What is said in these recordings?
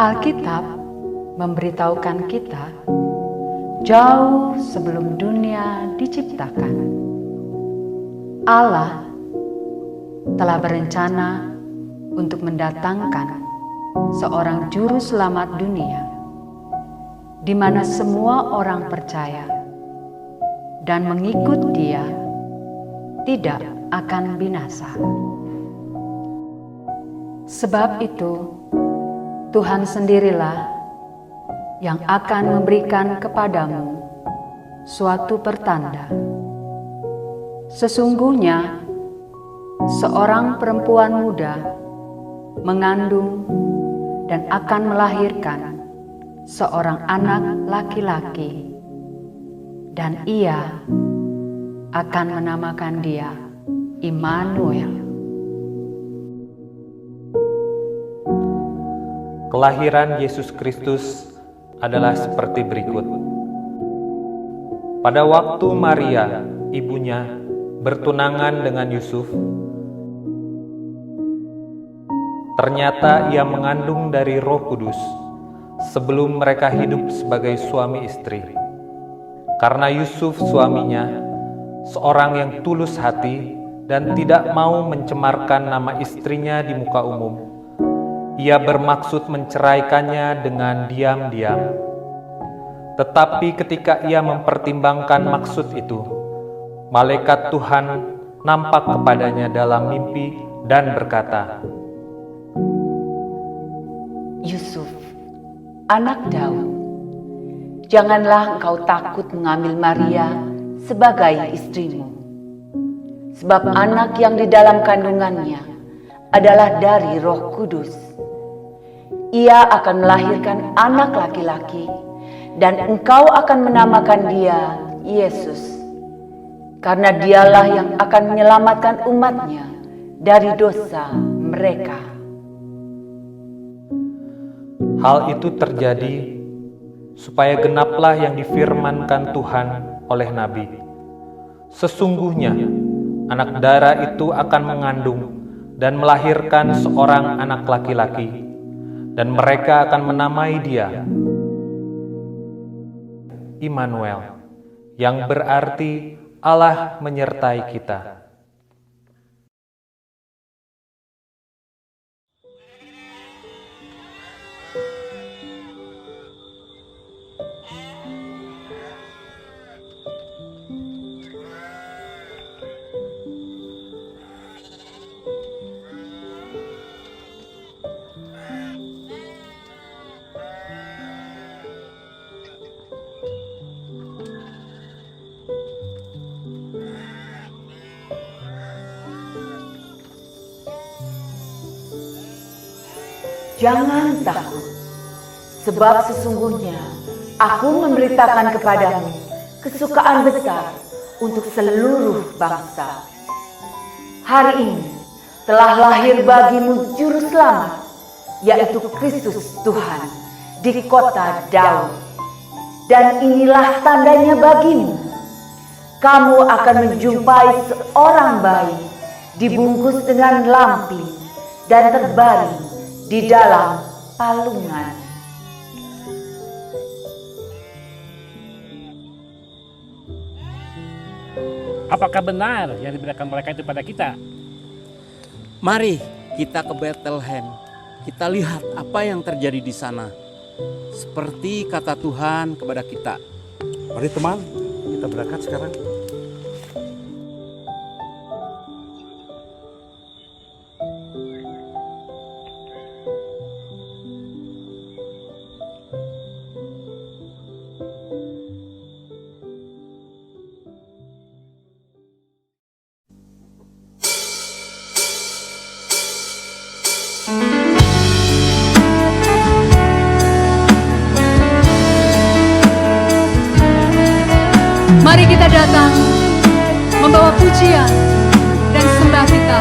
Alkitab memberitahukan kita jauh sebelum dunia diciptakan, Allah telah berencana untuk mendatangkan seorang juru selamat dunia, di mana semua orang percaya dan mengikut Dia tidak akan binasa. Sebab itu, Tuhan sendirilah yang akan memberikan kepadamu suatu pertanda. Sesungguhnya, seorang perempuan muda mengandung dan akan melahirkan seorang anak laki-laki, dan ia akan menamakan dia Immanuel. Kelahiran Yesus Kristus adalah seperti berikut. Pada waktu Maria, ibunya, bertunangan dengan Yusuf, ternyata ia mengandung dari Roh Kudus sebelum mereka hidup sebagai suami istri. Karena Yusuf suaminya, seorang yang tulus hati dan tidak mau mencemarkan nama istrinya di muka umum, ia bermaksud menceraikannya dengan diam-diam. Tetapi ketika ia mempertimbangkan maksud itu, malaikat Tuhan nampak kepadanya dalam mimpi dan berkata, Yusuf, anak Daud, janganlah engkau takut mengambil Maria sebagai istrimu, sebab anak yang di dalam kandungannya adalah dari Roh Kudus. Ia akan melahirkan anak laki-laki, dan engkau akan menamakan dia Yesus, karena dialah yang akan menyelamatkan umatnya dari dosa mereka. hal itu terjadi supaya genaplah yang difirmankan Tuhan oleh Nabi. Sesungguhnya anak darah itu akan mengandung dan melahirkan seorang anak laki-laki, dan mereka akan menamai dia Immanuel, yang berarti Allah menyertai kita. Jangan takut, sebab sesungguhnya aku memberitakan kepadamu kesukaan besar untuk seluruh bangsa. Hari ini telah lahir bagimu Juru Selamat, yaitu Kristus Tuhan, di kota Daud. Dan inilah tandanya bagimu. Kamu akan menjumpai seorang bayi dibungkus dengan lampin dan terbaring di dalam palungan. Apakah benar yang diberikan mereka itu pada kita? Mari kita ke Bethlehem. Kita lihat apa yang terjadi di sana. Seperti kata Tuhan kepada kita. Mari teman, kita berangkat sekarang. Mari kita datang membawa pujian dan sembah kita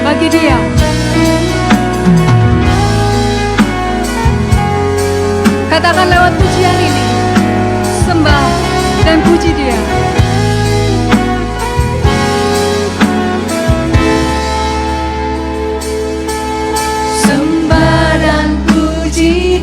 bagi Dia. Katakan lewat pujian ini, sembah dan puji Dia. Sembah dan puji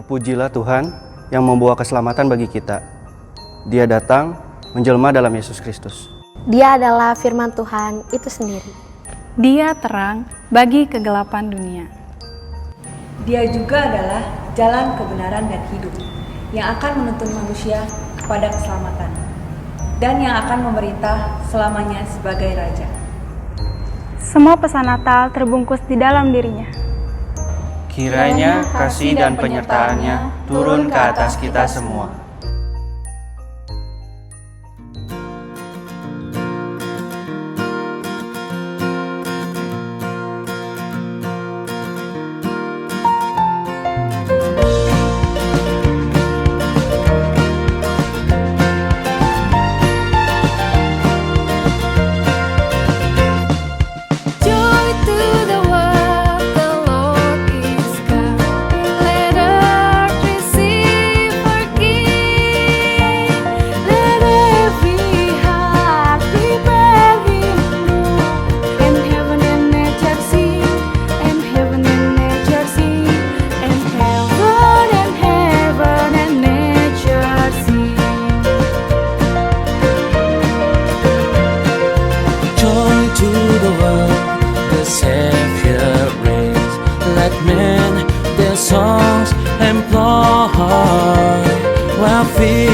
Terpujilah Tuhan yang membawa keselamatan bagi kita. Dia datang menjelma dalam Yesus Kristus. Dia adalah firman Tuhan itu sendiri. Dia terang bagi kegelapan dunia. Dia juga adalah jalan kebenaran dan hidup yang akan menuntun manusia kepada keselamatan dan yang akan memerintah selamanya sebagai Raja. Semua pesan Natal terbungkus di dalam dirinya. Kiranya kasih dan penyertaannya turun ke atas kita semua.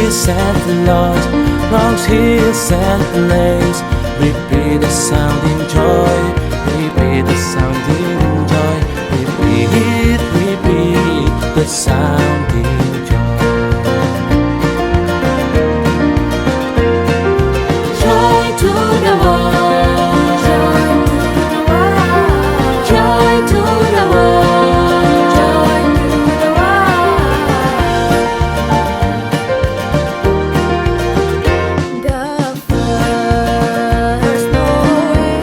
Set the Lord, longs hills and plains. Repeat the sounding joy, repeat the sounding joy, repeat the sounding joy. Joy to the world, joy to the world, joy to the world. First Noel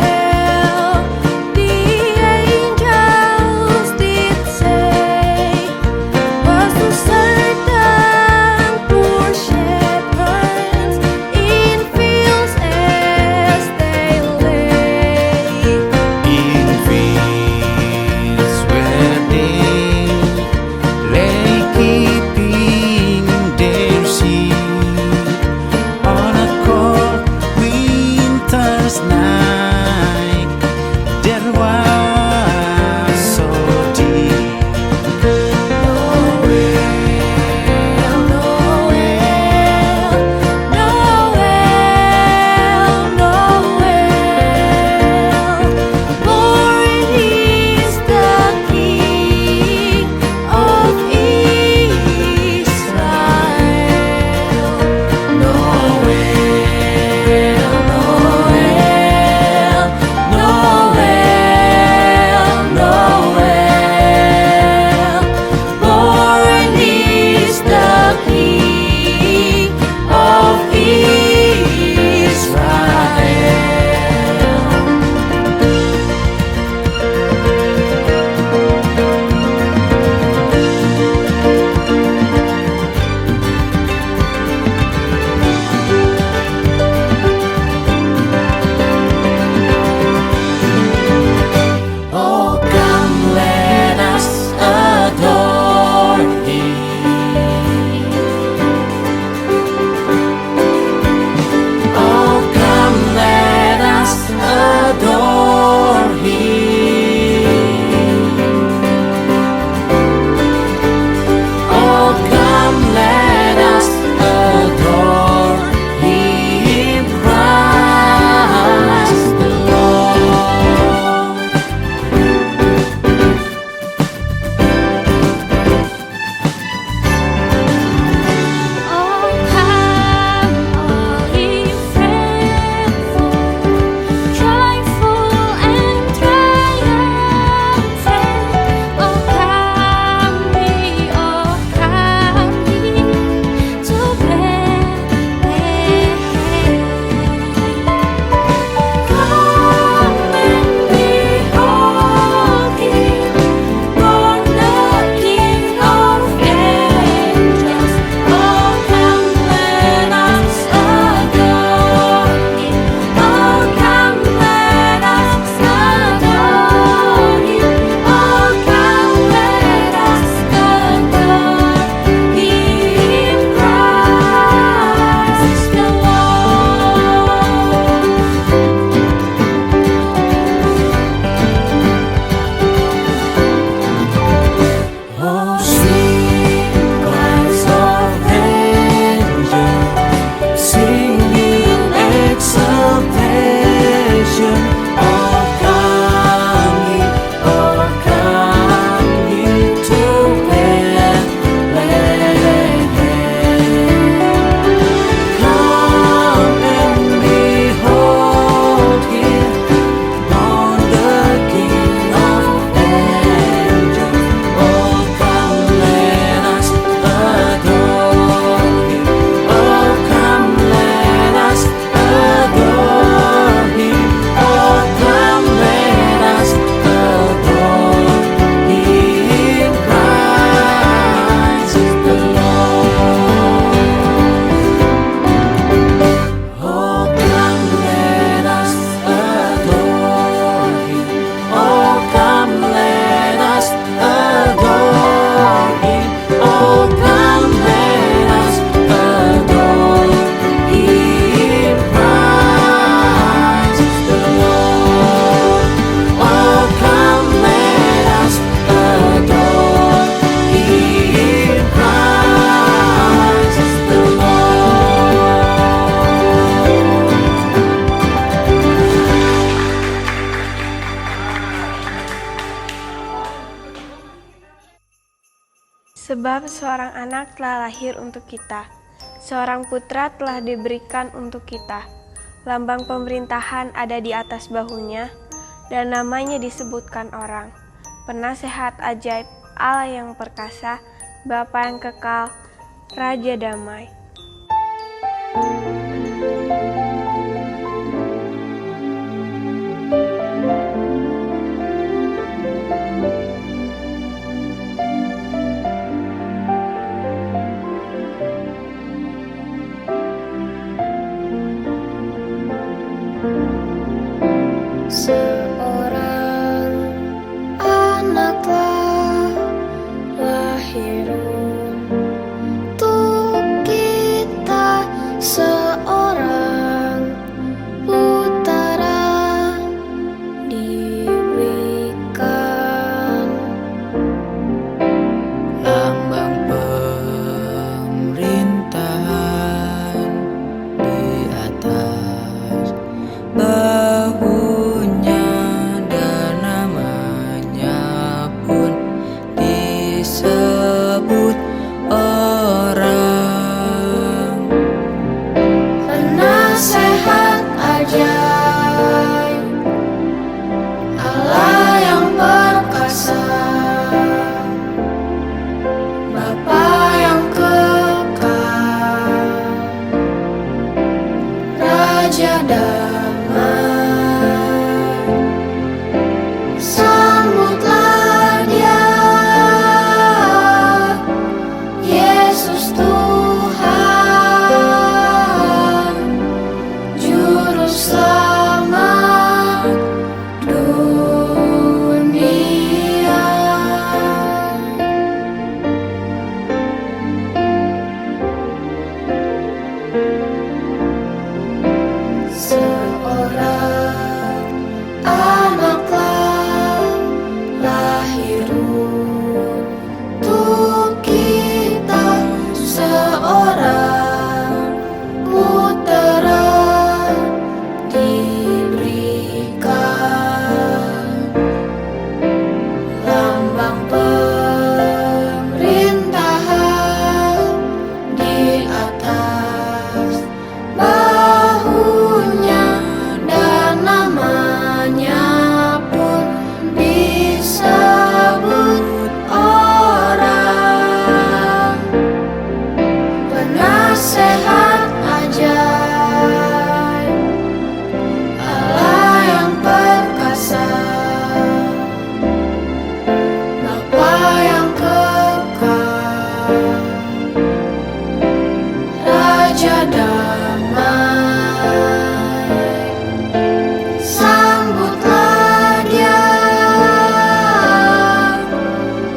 Sebab seorang anak telah lahir untuk kita, seorang putra telah diberikan untuk kita. Lambang pemerintahan ada di atas bahunya, dan namanya disebutkan orang. Penasehat ajaib, Allah yang perkasa, Bapa yang kekal, Raja damai. Seorang anak telah lahir untuk kita, seorang putera diberikan. Lambang pemerintahan di atas bahunya, dan namanya pun disebut orang. Penasehat ajaib, Allah yang perkasa, Bapa yang kekal, Raja damai. Sambutlah Dia, Yesus Tuhan, Juru Selamat dunia. Seorang anak telah lahir untuk kita, seorang putera diberikan. Lambang pemerintahan di atas bahunya, dan namanya pun disebut orang. Penasehat ajaib, Allah yang perkasa, Bapa yang kekal, Raja damai. Sambutlah Dia,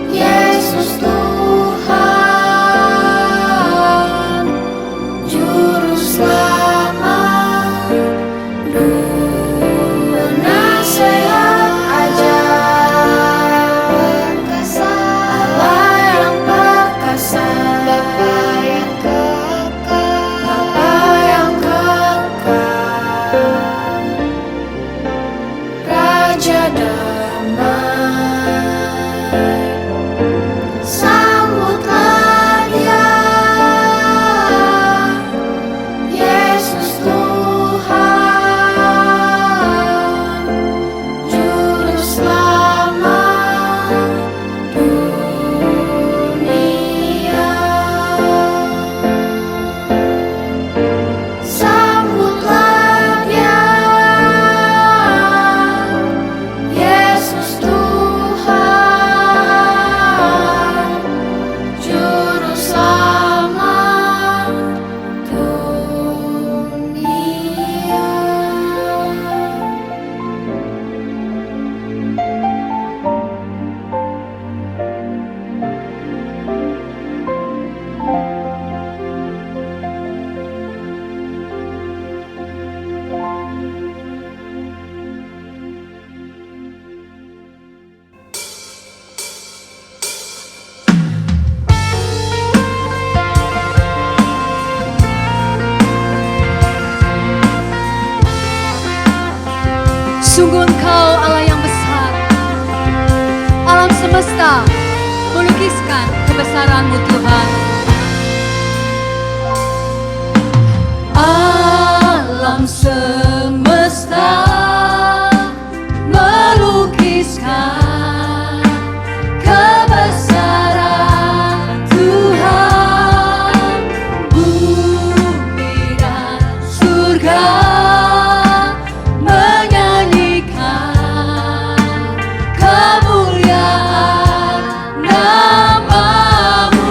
Yesus Tuhan, Juru Selamat dunia. Penasehat ajaib, perkasa, Allah yang perkasa, Bapa yang kekal, Raja damai. Sambutlah Dia, Yesus Tuhan, Juru Selamat dunia. Sambutlah Dia, Yesus Tuhan, Juru Selamat dunia. Sungguh Engkau Allah yang besar, alam semesta melukiskan kebesaran-Mu Tuhan. Alam semesta melukiskan kebesaran Tuhan. Bumi dan surga menyanyikan kemuliaan nama-Mu.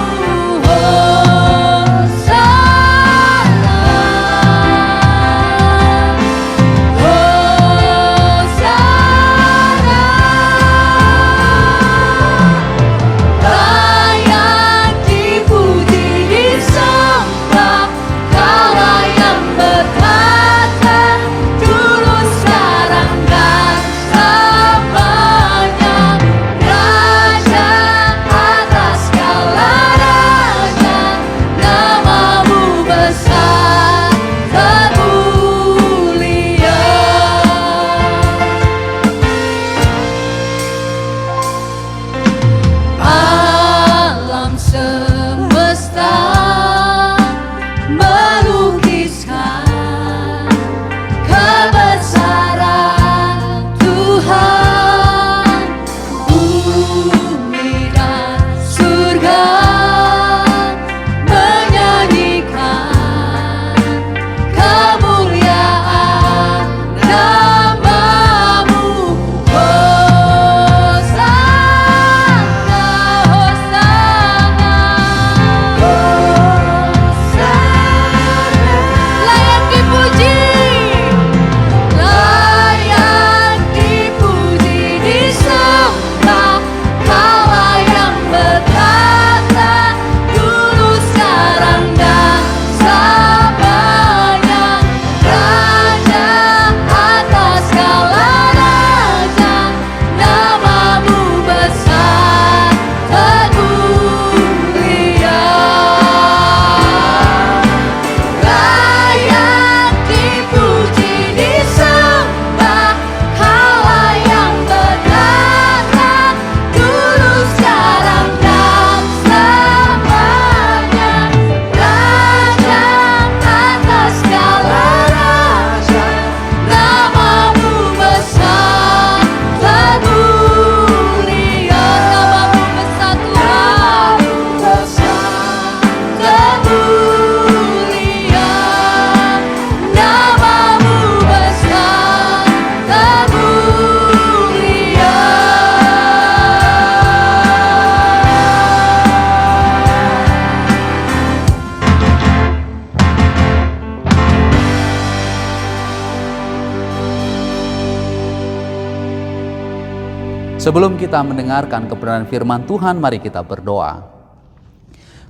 Sebelum kita mendengarkan kebenaran firman Tuhan, mari kita berdoa.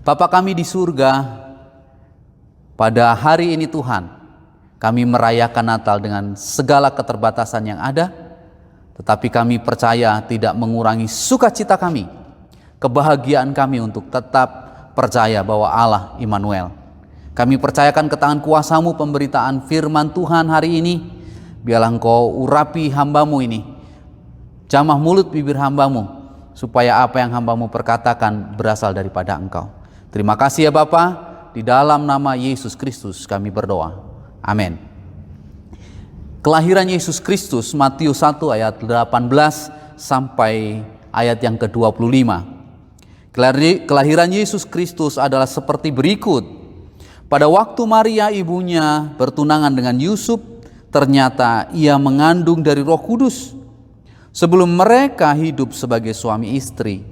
Bapa kami di surga, pada hari ini Tuhan, kami merayakan Natal dengan segala keterbatasan yang ada, tetapi kami percaya tidak mengurangi sukacita kami, kebahagiaan kami untuk tetap percaya bahwa Allah Immanuel. Kami percayakan ke tangan kuasa-Mu pemberitaan firman Tuhan hari ini. Biarlah Engkau urapi hamba-Mu ini, jamah mulut bibir hamba-Mu, supaya apa yang hamba-Mu perkatakan berasal daripada Engkau. Terima kasih ya Bapa, di dalam nama Yesus Kristus kami berdoa. Amin. Kelahiran Yesus Kristus, Matius 1 ayat 18 sampai ayat yang ke-25. Kelahiran Yesus Kristus adalah seperti berikut. Pada waktu Maria ibunya bertunangan dengan Yusuf, ternyata ia mengandung dari Roh Kudus. Sebelum mereka hidup sebagai suami istri.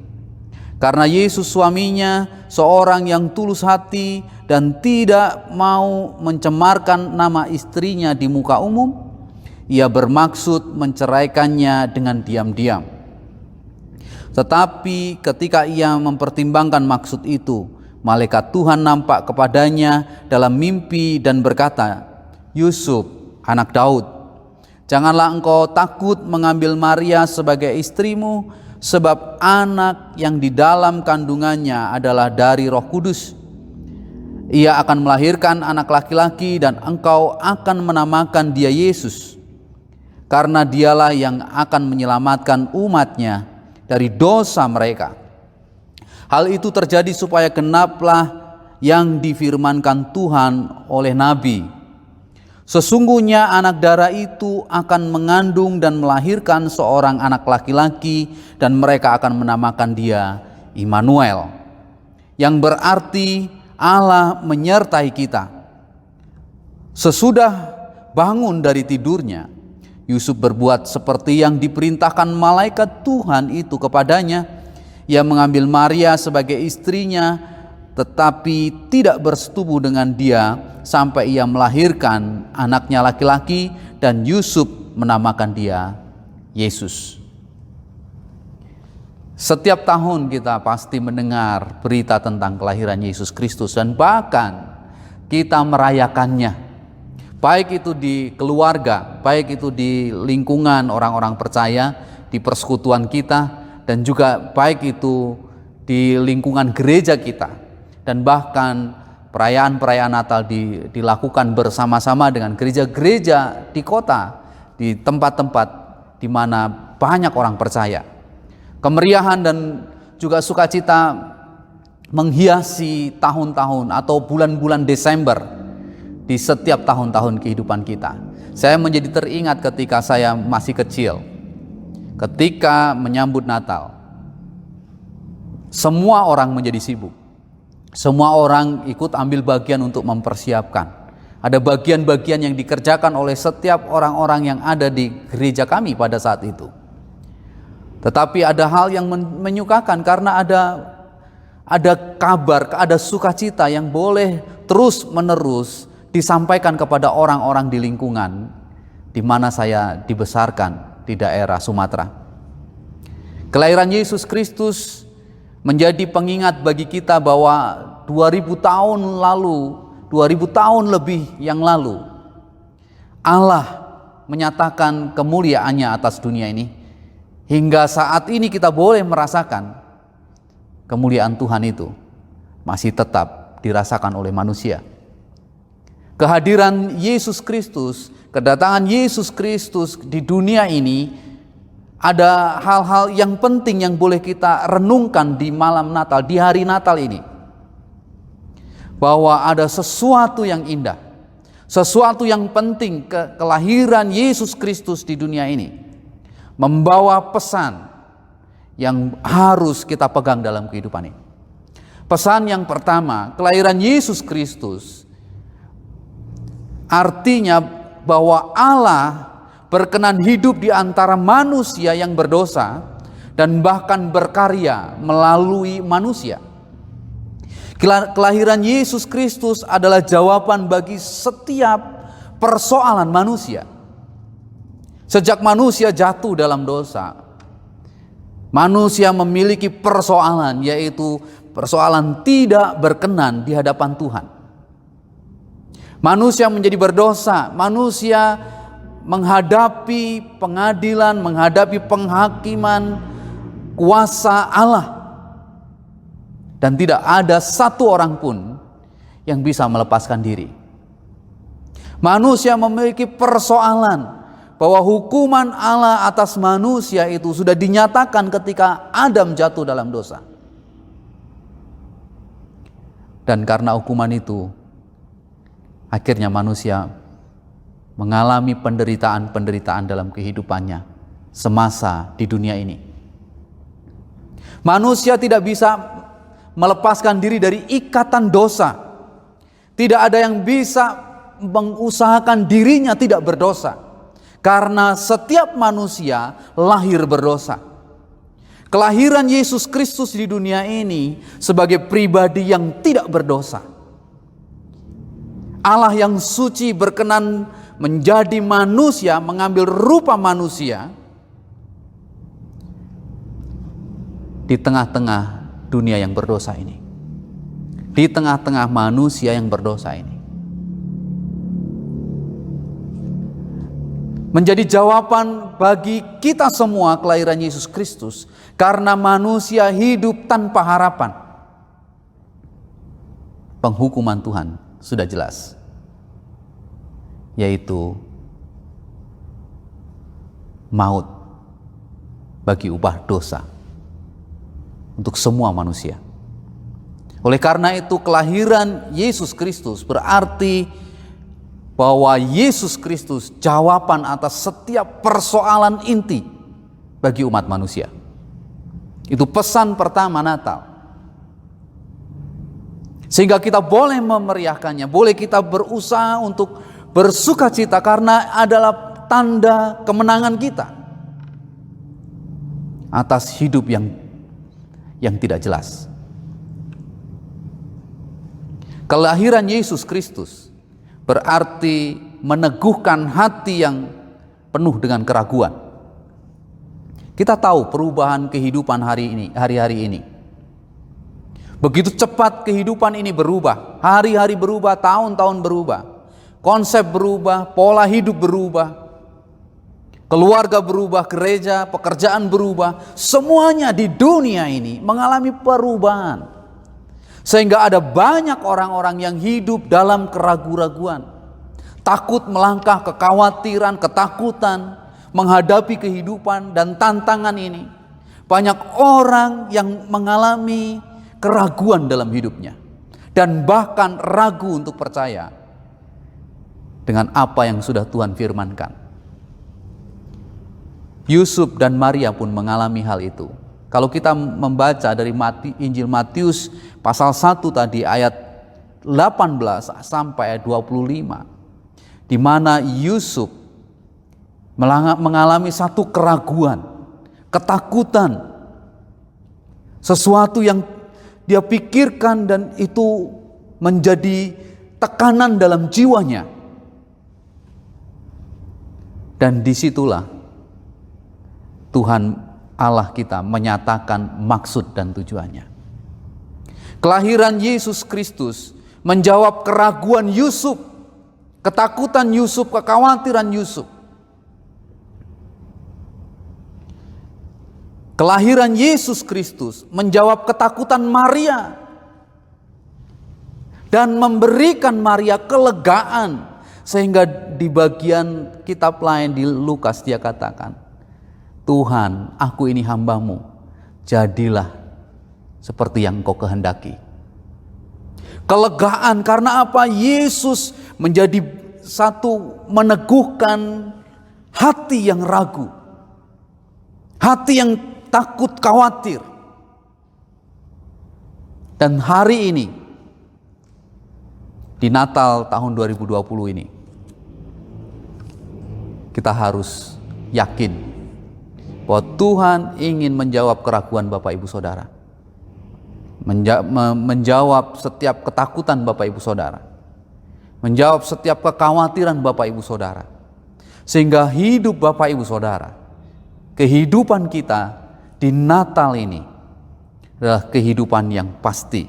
Karena Yesus suaminya seorang yang tulus hati dan tidak mau mencemarkan nama istrinya di muka umum, ia bermaksud menceraikannya dengan diam-diam. Tetapi ketika ia mempertimbangkan maksud itu, malaikat Tuhan nampak kepadanya dalam mimpi dan berkata, "Yusuf, anak Daud, janganlah engkau takut mengambil Maria sebagai istrimu, sebab anak yang di dalam kandungannya adalah dari Roh Kudus. Ia akan melahirkan anak laki-laki dan engkau akan menamakan dia Yesus, karena dialah yang akan menyelamatkan umatnya dari dosa mereka. Hal itu terjadi supaya genaplah yang difirmankan Tuhan oleh Nabi. Sesungguhnya anak darah itu akan mengandung dan melahirkan seorang anak laki-laki, dan mereka akan menamakan dia Immanuel, yang berarti Allah menyertai kita. Sesudah bangun dari tidurnya, Yusuf berbuat seperti yang diperintahkan malaikat Tuhan itu kepadanya. Ia mengambil Maria sebagai istrinya, tetapi tidak bersetubuh dengan dia sampai ia melahirkan anaknya laki-laki, dan Yusuf menamakan dia Yesus. Setiap tahun kita pasti mendengar berita tentang kelahiran Yesus Kristus, dan bahkan kita merayakannya, baik itu di keluarga, baik itu di lingkungan orang-orang percaya, di persekutuan kita, dan juga baik itu di lingkungan gereja kita, dan bahkan perayaan-perayaan Natal dilakukan bersama-sama dengan gereja-gereja di kota, di tempat-tempat di mana banyak orang percaya. Kemeriahan dan juga sukacita menghiasi tahun-tahun atau bulan-bulan Desember di setiap tahun-tahun kehidupan kita. Saya menjadi teringat ketika saya masih kecil, ketika menyambut Natal, semua orang menjadi sibuk. Semua orang ikut ambil bagian untuk mempersiapkan. Ada bagian-bagian yang dikerjakan oleh setiap orang-orang yang ada di gereja kami pada saat itu. Tetapi ada hal yang menyukakan, karena ada kabar, ada sukacita yang boleh terus-menerus disampaikan kepada orang-orang di lingkungan di mana saya dibesarkan di daerah Sumatera. Kelahiran Yesus Kristus menjadi pengingat bagi kita bahwa 2000 tahun lalu, 2000 tahun lebih yang lalu, Allah menyatakan kemuliaannya atas dunia ini. Hingga saat ini kita boleh merasakan kemuliaan Tuhan itu masih tetap dirasakan oleh manusia. Kehadiran Yesus Kristus, kedatangan Yesus Kristus di dunia ini, ada hal-hal yang penting yang boleh kita renungkan di malam Natal, di hari Natal ini. Bahwa ada sesuatu yang indah, sesuatu yang penting, kelahiran Yesus Kristus di dunia ini membawa pesan yang harus kita pegang dalam kehidupan ini. Pesan yang pertama, kelahiran Yesus Kristus artinya bahwa Allah berkenan hidup di antara manusia yang berdosa dan bahkan berkarya melalui manusia. Kelahiran Yesus Kristus adalah jawaban bagi setiap persoalan manusia. Sejak manusia jatuh dalam dosa, manusia memiliki persoalan, yaitu persoalan tidak berkenan di hadapan Tuhan. Manusia menjadi berdosa, manusia menghadapi pengadilan, menghadapi penghakiman kuasa Allah, dan tidak ada satu orang pun yang bisa melepaskan diri. Manusia memiliki persoalan bahwa hukuman Allah atas manusia itu sudah dinyatakan ketika Adam jatuh dalam dosa. Dan karena hukuman itu, akhirnya manusia mengalami penderitaan-penderitaan dalam kehidupannya semasa di dunia ini. Manusia tidak bisa melepaskan diri dari ikatan dosa. Tidak ada yang bisa mengusahakan dirinya tidak berdosa, karena setiap manusia lahir berdosa. Kelahiran Yesus Kristus di dunia ini sebagai pribadi yang tidak berdosa. Allah yang suci berkenan menjadi manusia, mengambil rupa manusia di tengah-tengah dunia yang berdosa ini, di tengah-tengah manusia yang berdosa ini. Menjadi jawaban bagi kita semua kelahiran Yesus Kristus, karena manusia hidup tanpa harapan. Penghukuman Tuhan sudah jelas, yaitu maut bagi upah dosa untuk semua manusia. Oleh karena itu kelahiran Yesus Kristus berarti bahwa Yesus Kristus jawaban atas setiap persoalan inti bagi umat manusia. Itu pesan pertama Natal. Sehingga kita boleh memeriahkannya, boleh kita berusaha untuk bersuka cita karena adalah tanda kemenangan kita atas hidup yang tidak jelas. Kelahiran Yesus Kristus berarti meneguhkan hati yang penuh dengan keraguan. Kita tahu perubahan kehidupan hari-hari ini. Begitu cepat kehidupan ini berubah, hari-hari berubah, tahun-tahun berubah, konsep berubah, pola hidup berubah, keluarga berubah, gereja, pekerjaan berubah, semuanya di dunia ini mengalami perubahan. Sehingga ada banyak orang-orang yang hidup dalam keraguan-raguan, takut melangkah, kekhawatiran, ketakutan menghadapi kehidupan dan tantangan ini. Banyak orang yang mengalami keraguan dalam hidupnya dan bahkan ragu untuk percaya dengan apa yang sudah Tuhan firmankan. Yusuf dan Maria pun mengalami hal itu. Kalau kita membaca dari Injil Matius pasal 1 tadi ayat 18 sampai ayat 25, di mana Yusuf mengalami satu keraguan, ketakutan, sesuatu yang dia pikirkan dan itu menjadi tekanan dalam jiwanya. Dan disitulah Tuhan Allah kita menyatakan maksud dan tujuannya. Kelahiran Yesus Kristus menjawab keraguan Yusuf, ketakutan Yusuf, kekhawatiran Yusuf. Kelahiran Yesus Kristus menjawab ketakutan Maria dan memberikan Maria kelegaan, sehingga di bagian kitab lain di Lukas dia katakan, Tuhan, aku ini hambamu, jadilah seperti yang Engkau kehendaki. Kelegaan karena apa? Yesus menjadi satu meneguhkan hati yang ragu, hati yang takut, khawatir. Dan hari ini, di Natal tahun 2020 ini, kita harus yakin bahwa Tuhan ingin menjawab keraguan Bapak Ibu Saudara, menjawab setiap ketakutan Bapak Ibu Saudara, menjawab setiap kekhawatiran Bapak Ibu Saudara, sehingga hidup Bapak Ibu Saudara, kehidupan kita di Natal ini adalah kehidupan yang pasti,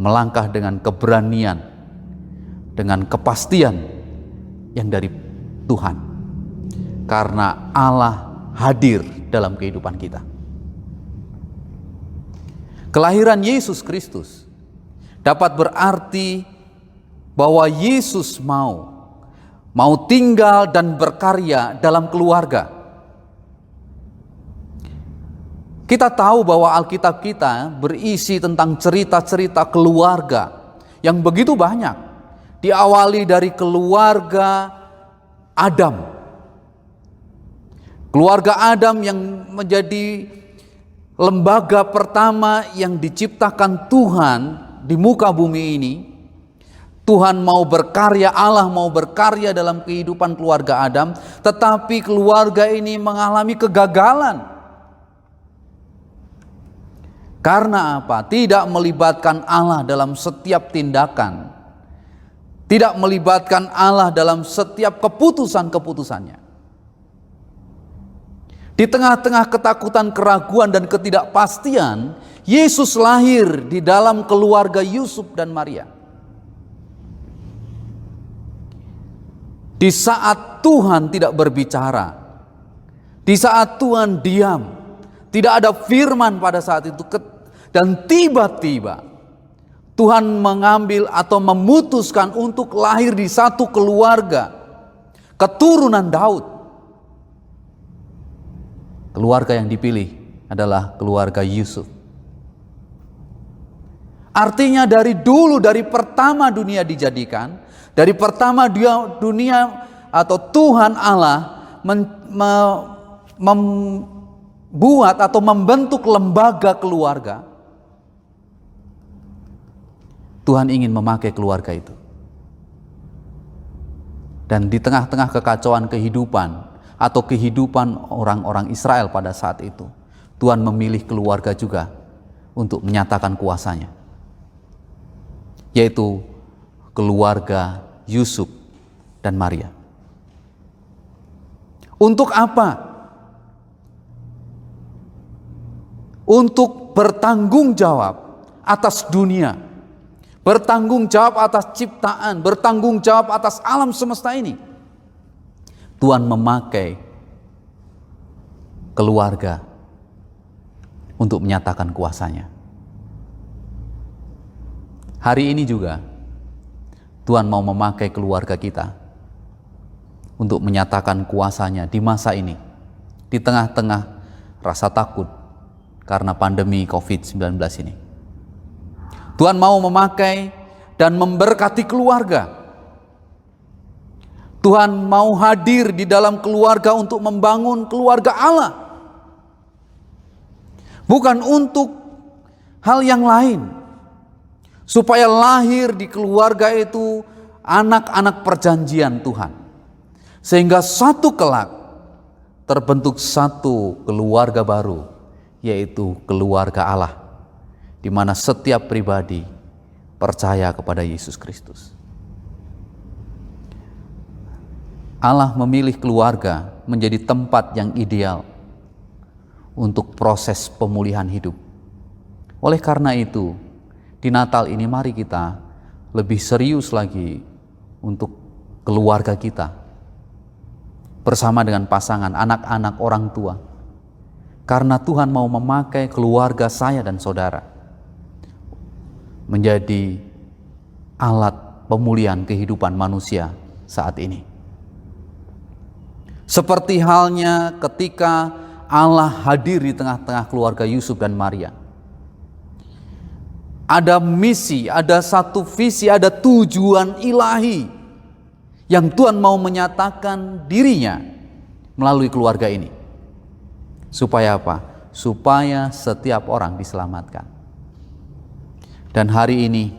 melangkah dengan keberanian, dengan kepastian yang dari Tuhan, karena Allah hadir dalam kehidupan kita. Kelahiran Yesus Kristus dapat berarti bahwa Yesus mau tinggal dan berkarya dalam keluarga. Kita tahu bahwa Alkitab kita berisi tentang cerita-cerita keluarga yang begitu banyak. Diawali dari keluarga Adam. Keluarga Adam yang menjadi lembaga pertama yang diciptakan Tuhan di muka bumi ini. Tuhan mau berkarya, Allah mau berkarya dalam kehidupan keluarga Adam, tetapi keluarga ini mengalami kegagalan. Karena apa? Tidak melibatkan Allah dalam setiap tindakan. Tidak melibatkan Allah dalam setiap keputusan-keputusannya. Di tengah-tengah ketakutan, keraguan, dan ketidakpastian, Yesus lahir di dalam keluarga Yusuf dan Maria. Di saat Tuhan tidak berbicara, di saat Tuhan diam, tidak ada firman pada saat itu, dan tiba-tiba Tuhan mengambil atau memutuskan untuk lahir di satu keluarga, keturunan Daud. Keluarga yang dipilih adalah keluarga Yusuf. Artinya dari dulu, dari pertama dunia dijadikan, dari pertama dunia atau Tuhan Allah membuat atau membentuk lembaga keluarga, Tuhan ingin memakai keluarga itu. Dan di tengah-tengah kekacauan kehidupan atau kehidupan orang-orang Israel pada saat itu, Tuhan memilih keluarga juga untuk menyatakan kuasanya, yaitu keluarga Yusuf dan Maria. Untuk apa? Untuk bertanggung jawab atas dunia, bertanggung jawab atas ciptaan, bertanggung jawab atas alam semesta ini. Tuhan memakai keluarga untuk menyatakan kuasanya. Hari ini juga Tuhan mau memakai keluarga kita untuk menyatakan kuasanya di masa ini, di tengah-tengah rasa takut karena pandemi COVID-19 ini. Tuhan mau memakai dan memberkati keluarga. Tuhan mau hadir di dalam keluarga untuk membangun keluarga Allah. Bukan untuk hal yang lain. Supaya lahir di keluarga itu anak-anak perjanjian Tuhan. Sehingga satu kelak terbentuk satu keluarga baru, yaitu keluarga Allah, di mana setiap pribadi percaya kepada Yesus Kristus. Allah memilih keluarga menjadi tempat yang ideal untuk proses pemulihan hidup. Oleh karena itu, di Natal ini mari kita lebih serius lagi untuk keluarga kita, bersama dengan pasangan, anak-anak, orang tua. Karena Tuhan mau memakai keluarga saya dan saudara menjadi alat pemulihan kehidupan manusia saat ini. Seperti halnya ketika Allah hadir di tengah-tengah keluarga Yusuf dan Maria. Ada misi, ada satu visi, ada tujuan ilahi yang Tuhan mau menyatakan dirinya melalui keluarga ini. Supaya apa? Supaya setiap orang diselamatkan. Dan hari ini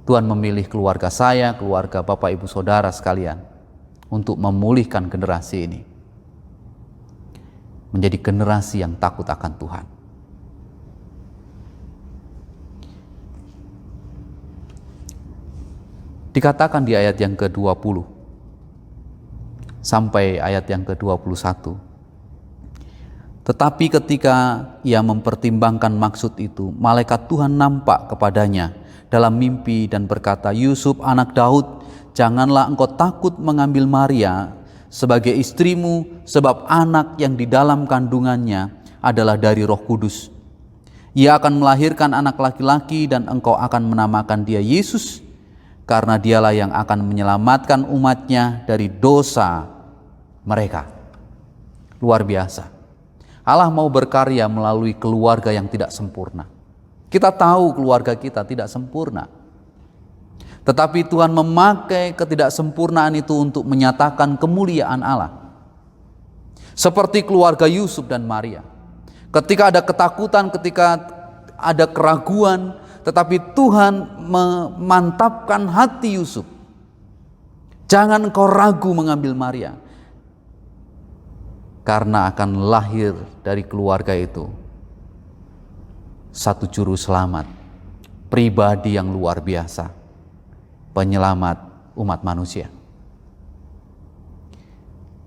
Tuhan memilih keluarga saya, keluarga Bapak Ibu Saudara sekalian untuk memulihkan generasi ini menjadi generasi yang takut akan Tuhan. Dikatakan di ayat yang ke-20 sampai ayat yang ke-21. Tetapi ketika ia mempertimbangkan maksud itu, malaikat Tuhan nampak kepadanya dalam mimpi dan berkata, "Yusuf anak Daud, janganlah engkau takut mengambil Maria sebagai istrimu, sebab anak yang di dalam kandungannya adalah dari Roh Kudus. Ia akan melahirkan anak laki-laki dan engkau akan menamakan dia Yesus, karena dialah yang akan menyelamatkan umatnya dari dosa mereka." Luar biasa. Allah mau berkarya melalui keluarga yang tidak sempurna. Kita tahu keluarga kita tidak sempurna. Tetapi Tuhan memakai ketidaksempurnaan itu untuk menyatakan kemuliaan Allah. Seperti keluarga Yusuf dan Maria. Ketika ada ketakutan, ketika ada keraguan, tetapi Tuhan memantapkan hati Yusuf. Jangan engkau ragu mengambil Maria, karena akan lahir dari keluarga itu satu juru selamat, pribadi yang luar biasa, penyelamat umat manusia.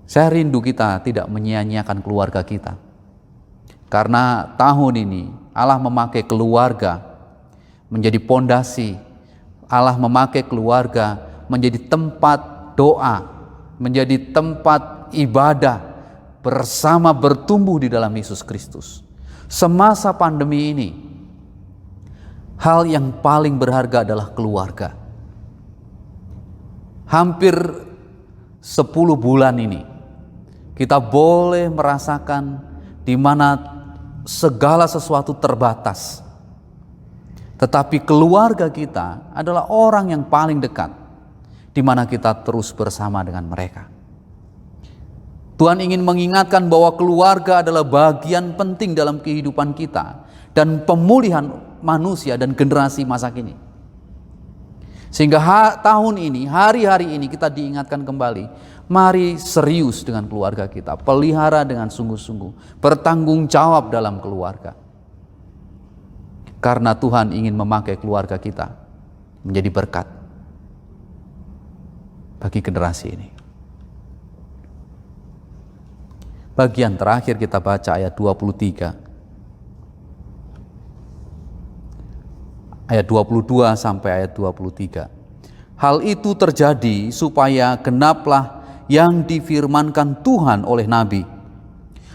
Saya rindu kita tidak menyia-nyiakan keluarga kita, karena tahun ini Allah memakai keluarga menjadi pondasi. Allah memakai keluarga menjadi tempat doa, menjadi tempat ibadah, bersama bertumbuh di dalam Yesus Kristus. Semasa pandemi ini, hal yang paling berharga adalah keluarga. Hampir 10 bulan ini, kita boleh merasakan di mana segala sesuatu terbatas. Tetapi keluarga kita adalah orang yang paling dekat, di mana kita terus bersama dengan mereka. Tuhan ingin mengingatkan bahwa keluarga adalah bagian penting dalam kehidupan kita dan pemulihan manusia dan generasi masa kini. Sehingga tahun ini, hari-hari ini kita diingatkan kembali, mari serius dengan keluarga kita, pelihara dengan sungguh-sungguh, bertanggung jawab dalam keluarga. Karena Tuhan ingin memakai keluarga kita menjadi berkat bagi generasi ini. Bagian terakhir kita baca ayat 23. Ayat 22 sampai ayat 23. Hal itu terjadi supaya genaplah yang difirmankan Tuhan oleh Nabi.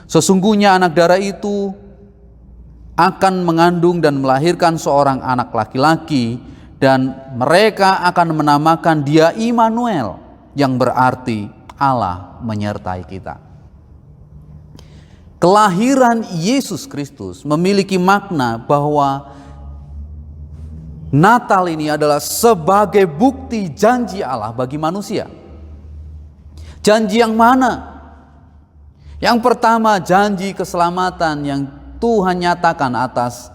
Sesungguhnya anak darah itu akan mengandung dan melahirkan seorang anak laki-laki, dan mereka akan menamakan dia Immanuel, yang berarti Allah menyertai kita. Kelahiran Yesus Kristus memiliki makna bahwa Natal ini adalah sebagai bukti janji Allah bagi manusia. Janji yang mana? Yang pertama, janji keselamatan yang Tuhan nyatakan atas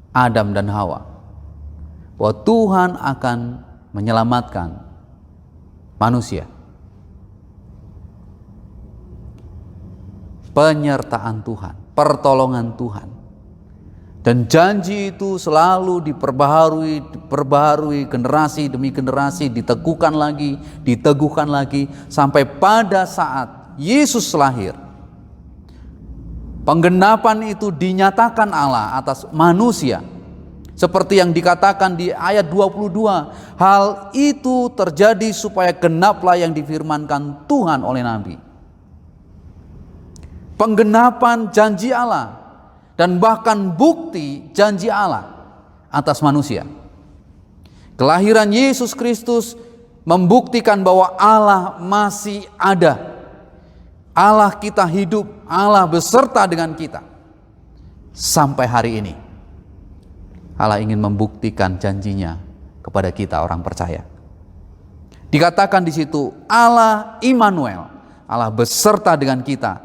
Adam dan Hawa, bahwa Tuhan akan menyelamatkan manusia. Penyertaan Tuhan, pertolongan Tuhan. Dan janji itu selalu diperbaharui generasi demi generasi, diteguhkan lagi, sampai pada saat Yesus lahir. Penggenapan itu dinyatakan Allah atas manusia. Seperti yang dikatakan di ayat 22, hal itu terjadi supaya genaplah yang difirmankan Tuhan oleh Nabi. Penggenapan janji Allah dan bahkan bukti janji Allah atas manusia. Kelahiran Yesus Kristus membuktikan bahwa Allah masih ada. Allah kita hidup, Allah beserta dengan kita sampai hari ini. Allah ingin membuktikan janjinya kepada kita orang percaya. Dikatakan di situ Allah Immanuel, Allah beserta dengan kita.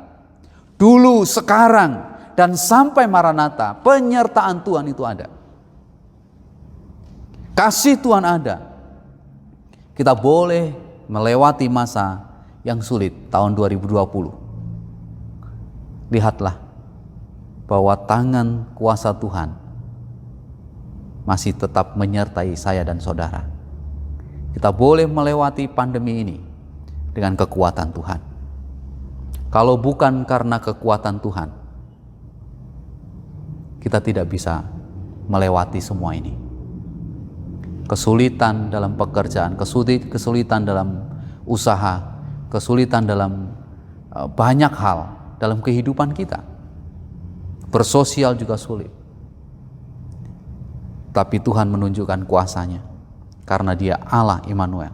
Dulu, sekarang, dan sampai Maranatha, penyertaan Tuhan itu ada. Kasih Tuhan ada. Kita boleh melewati masa yang sulit tahun 2020. Lihatlah bahwa tangan kuasa Tuhan masih tetap menyertai saya dan saudara. Kita boleh melewati pandemi ini dengan kekuatan Tuhan. Kalau bukan karena kekuatan Tuhan, kita tidak bisa melewati semua ini. Kesulitan dalam pekerjaan, kesulitan dalam usaha, kesulitan dalam banyak hal dalam kehidupan kita. Bersosial juga sulit. Tapi Tuhan menunjukkan kuasanya karena Dia Allah Immanuel.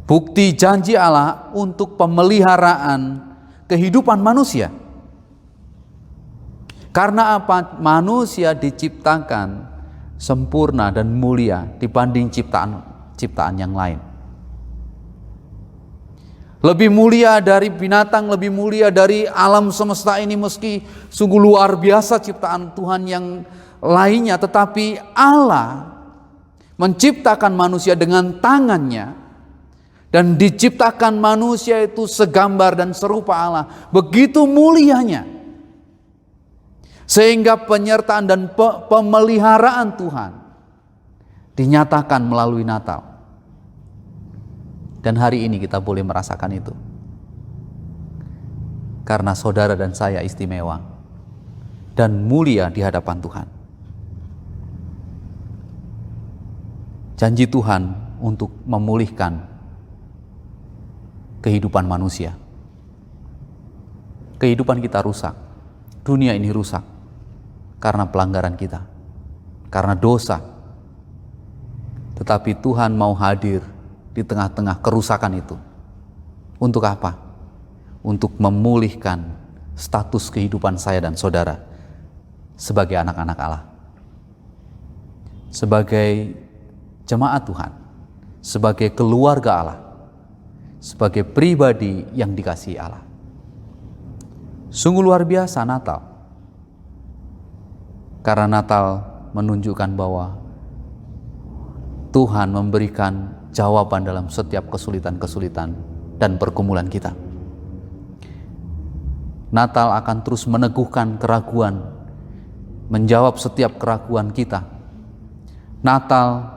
Bukti janji Allah untuk pemeliharaan kehidupan manusia. Karena apa? Manusia diciptakan sempurna dan mulia dibanding ciptaan yang lain. Lebih mulia dari binatang, lebih mulia dari alam semesta ini, meski sungguh luar biasa ciptaan Tuhan yang lainnya, tetapi Allah menciptakan manusia dengan tangannya. Dan diciptakan manusia itu segambar dan serupa Allah. Begitu mulianya. Sehingga penyertaan dan pemeliharaan Tuhan dinyatakan melalui Natal. Dan hari ini kita boleh merasakan itu. Karena saudara dan saya istimewa dan mulia di hadapan Tuhan. Janji Tuhan untuk memulihkan kehidupan manusia. Kehidupan kita rusak. Dunia ini rusak karena pelanggaran kita, karena dosa. Tetapi Tuhan mau hadir di tengah-tengah kerusakan itu. Untuk apa? Untuk memulihkan status kehidupan saya dan saudara sebagai anak-anak Allah. sebagai jemaat Tuhan, sebagai keluarga Allah, sebagai pribadi yang dikasihi Allah. Sungguh luar biasa Natal. Karena Natal menunjukkan bahwa Tuhan memberikan jawaban dalam setiap kesulitan-kesulitan dan pergumulan kita. Natal akan terus meneguhkan keraguan, menjawab setiap keraguan kita. Natal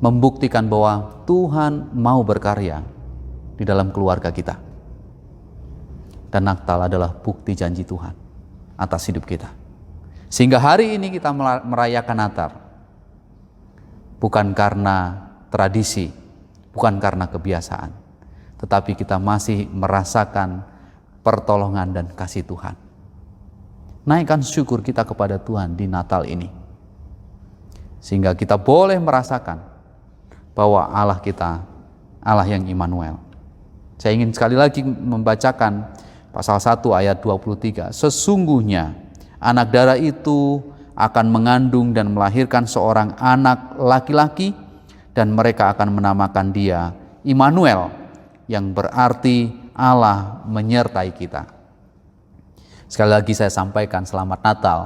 membuktikan bahwa Tuhan mau berkarya di dalam keluarga kita. Dan Natal adalah bukti janji Tuhan atas hidup kita. Sehingga hari ini kita merayakan Natal bukan karena tradisi, bukan karena kebiasaan, tetapi kita masih merasakan pertolongan dan kasih Tuhan. Naikkan syukur kita kepada Tuhan di Natal ini, sehingga kita boleh merasakan bahwa Allah kita, Allah yang Immanuel. Saya ingin sekali lagi membacakan pasal 1 ayat 23. Sesungguhnya anak darah itu akan mengandung dan melahirkan seorang anak laki-laki, dan mereka akan menamakan dia Immanuel, yang berarti Allah menyertai kita. Sekali lagi saya sampaikan selamat Natal,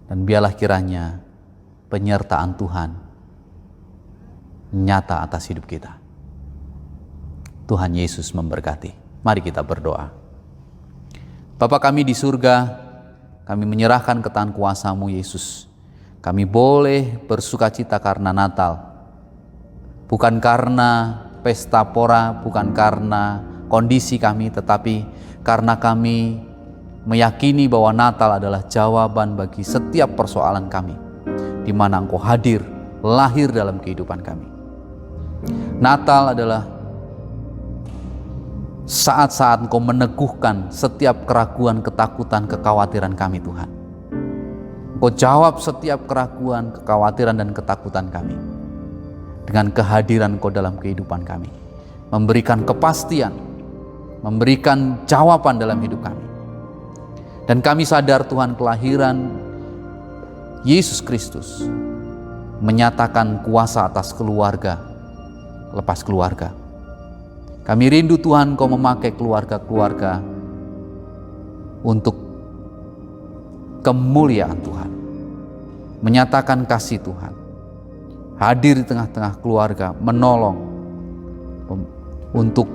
dan biarlah kiranya penyertaan Tuhan nyata atas hidup kita. Tuhan Yesus memberkati. Mari kita berdoa. Bapa kami di surga, kami menyerahkan ke tangan kuasa-Mu Yesus. Kami boleh bersukacita karena Natal. Bukan karena pesta pora, bukan karena kondisi kami, tetapi karena kami meyakini bahwa Natal adalah jawaban bagi setiap persoalan kami, di mana Engkau hadir, lahir dalam kehidupan kami. Natal adalah saat-saat Engkau meneguhkan setiap keraguan, ketakutan, kekhawatiran kami Tuhan. Engkau jawab setiap keraguan, kekhawatiran, dan ketakutan kami dengan kehadiran Engkau dalam kehidupan kami, memberikan kepastian, memberikan jawaban dalam hidup kami. Dan kami sadar Tuhan, kelahiran Yesus Kristus menyatakan kuasa atas keluarga, lepas keluarga. Kami rindu Tuhan Kau memakai keluarga-keluarga untuk kemuliaan Tuhan, menyatakan kasih Tuhan, hadir di tengah-tengah keluarga, menolong untuk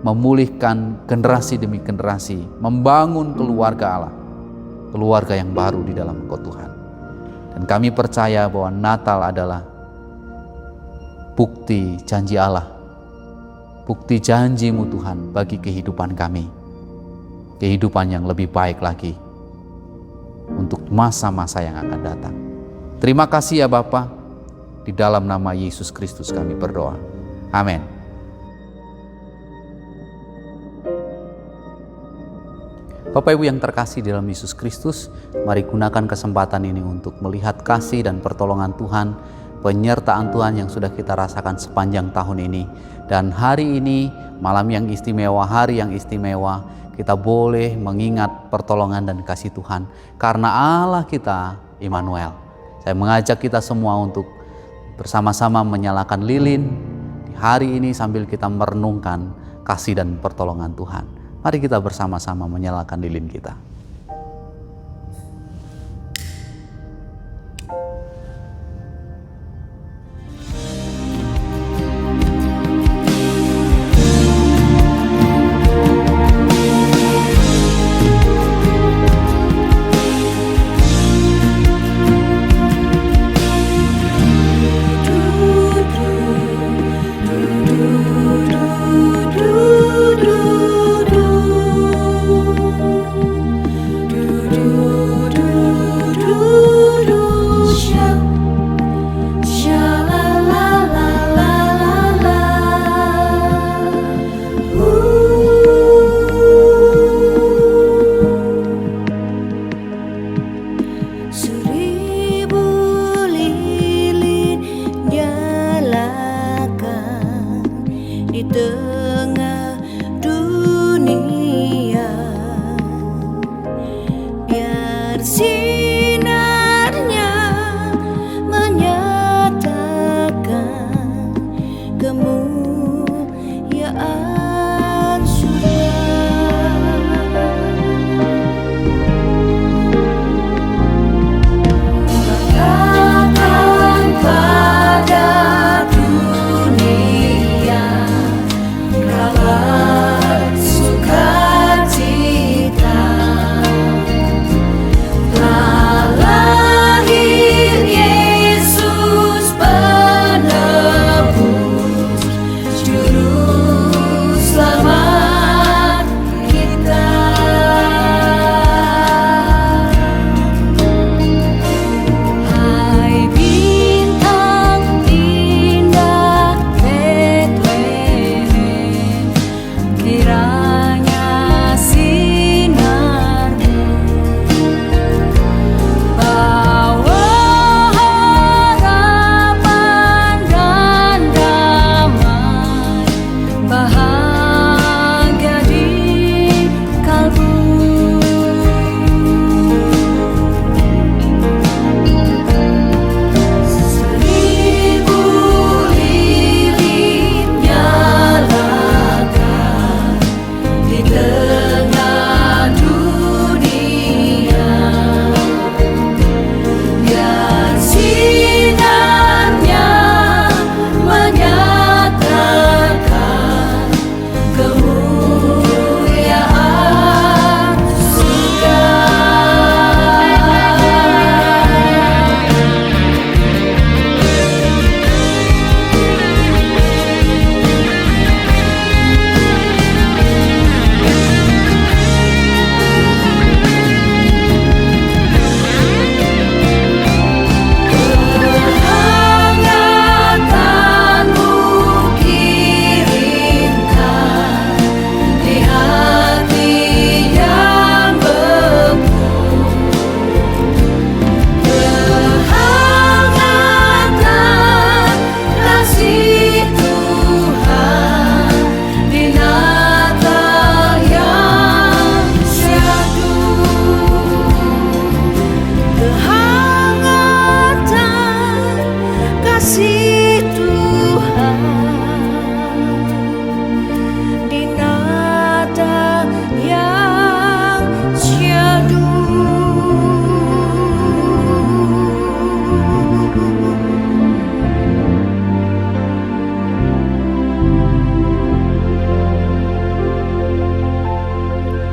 memulihkan generasi demi generasi, membangun keluarga Allah, keluarga yang baru di dalam Engkau Tuhan. Dan kami percaya bahwa Natal adalah bukti janji Allah, bukti janji-Mu Tuhan bagi kehidupan kami, kehidupan yang lebih baik lagi untuk masa-masa yang akan datang. Terima kasih ya Bapa, di dalam nama Yesus Kristus kami berdoa. Amin. Bapak Ibu yang terkasih di dalam Yesus Kristus, mari gunakan kesempatan ini untuk melihat kasih dan pertolongan Tuhan, penyertaan Tuhan yang sudah kita rasakan sepanjang tahun ini. Dan hari ini, malam yang istimewa, hari yang istimewa, kita boleh mengingat pertolongan dan kasih Tuhan karena Allah kita Immanuel. Saya mengajak kita semua untuk bersama-sama menyalakan lilin di hari ini sambil kita merenungkan kasih dan pertolongan Tuhan. Mari kita bersama-sama menyalakan lilin kita.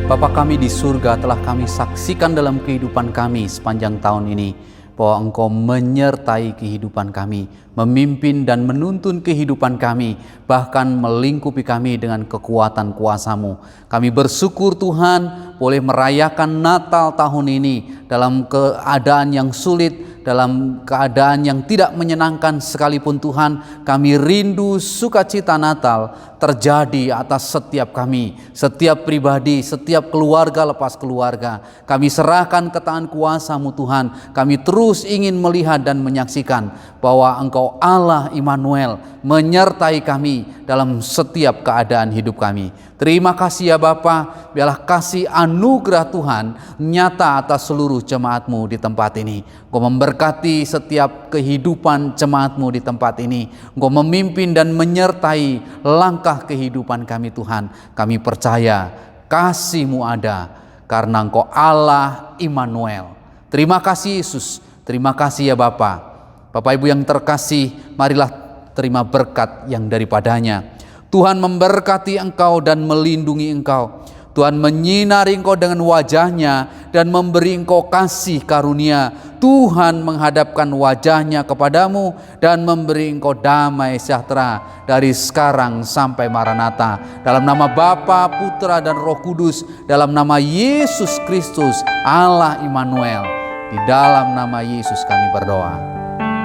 Bapa kami di surga, telah kami saksikan dalam kehidupan kami sepanjang tahun ini bahwa Engkau menyertai kehidupan kami, memimpin dan menuntun kehidupan kami, bahkan melingkupi kami dengan kekuatan kuasa-Mu. Kami bersyukur Tuhan boleh merayakan Natal tahun ini dalam keadaan yang sulit, dalam keadaan yang tidak menyenangkan sekalipun Tuhan. Kami rindu sukacita Natal terjadi atas setiap kami, setiap pribadi, setiap keluarga lepas keluarga. Kami serahkan ke tangan kuasa-Mu Tuhan. Kami terus ingin melihat dan menyaksikan bahwa Engkau Allah Immanuel menyertai kami dalam setiap keadaan hidup kami. Terima kasih ya Bapa, biarlah kasih anugerah Tuhan nyata atas seluruh jemaat-Mu di tempat ini. Engkau memberkati setiap kehidupan jemaat-Mu di tempat ini. Engkau memimpin dan menyertai langkah kehidupan kami Tuhan. Kami percaya kasih-Mu ada karena Engkau Allah Immanuel. Terima kasih Yesus, terima kasih ya Bapa. Bapak Ibu yang terkasih, marilah terima berkat yang daripadanya. Tuhan memberkati engkau dan melindungi engkau. Tuhan menyinari engkau dengan wajahnya dan memberi engkau kasih karunia. Tuhan menghadapkan wajahnya kepadamu dan memberi engkau damai sejahtera dari sekarang sampai Maranatha. Dalam nama Bapa, Putra dan Roh Kudus, dalam nama Yesus Kristus, Allah Immanuel. Di dalam nama Yesus kami berdoa.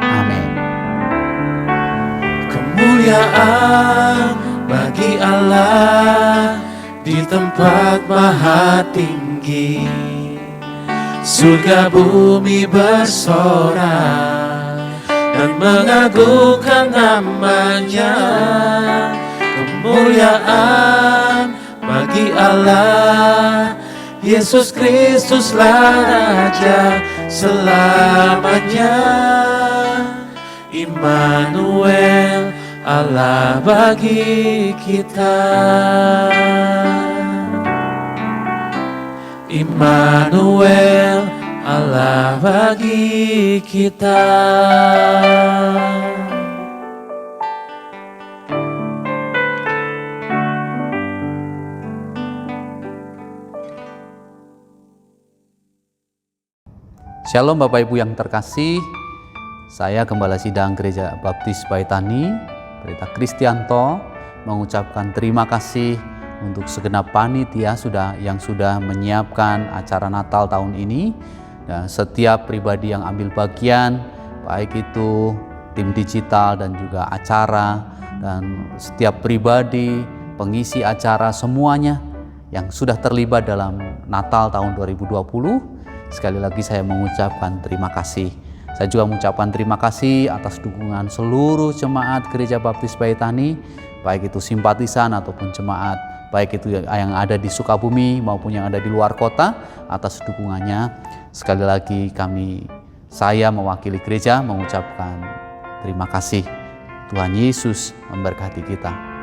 Amin. Kemuliaan bagi Allah di tempat maha tinggi, surga bumi bersorak dan mengagungkan namanya. Kemuliaan bagi Allah, Yesus Kristuslah Raja selamanya. Immanuel, Allah bagi kita. Immanuel, Allah bagi kita. Shalom Bapak Ibu yang terkasih. Saya Gembala Sidang Gereja Baptis Baitani, Pendeta Kristianto, mengucapkan terima kasih untuk segenap panitia yang sudah menyiapkan acara Natal tahun ini, dan setiap pribadi yang ambil bagian, baik itu tim digital dan juga acara, dan setiap pribadi pengisi acara semuanya yang sudah terlibat dalam Natal tahun 2020. Sekali lagi saya mengucapkan terima kasih. Saya juga mengucapkan terima kasih atas dukungan seluruh jemaat Gereja Baptis Baitani, baik itu simpatisan ataupun jemaat, baik itu yang ada di Sukabumi maupun yang ada di luar kota, atas dukungannya. Sekali lagi saya mewakili gereja mengucapkan terima kasih. Tuhan Yesus memberkati kita.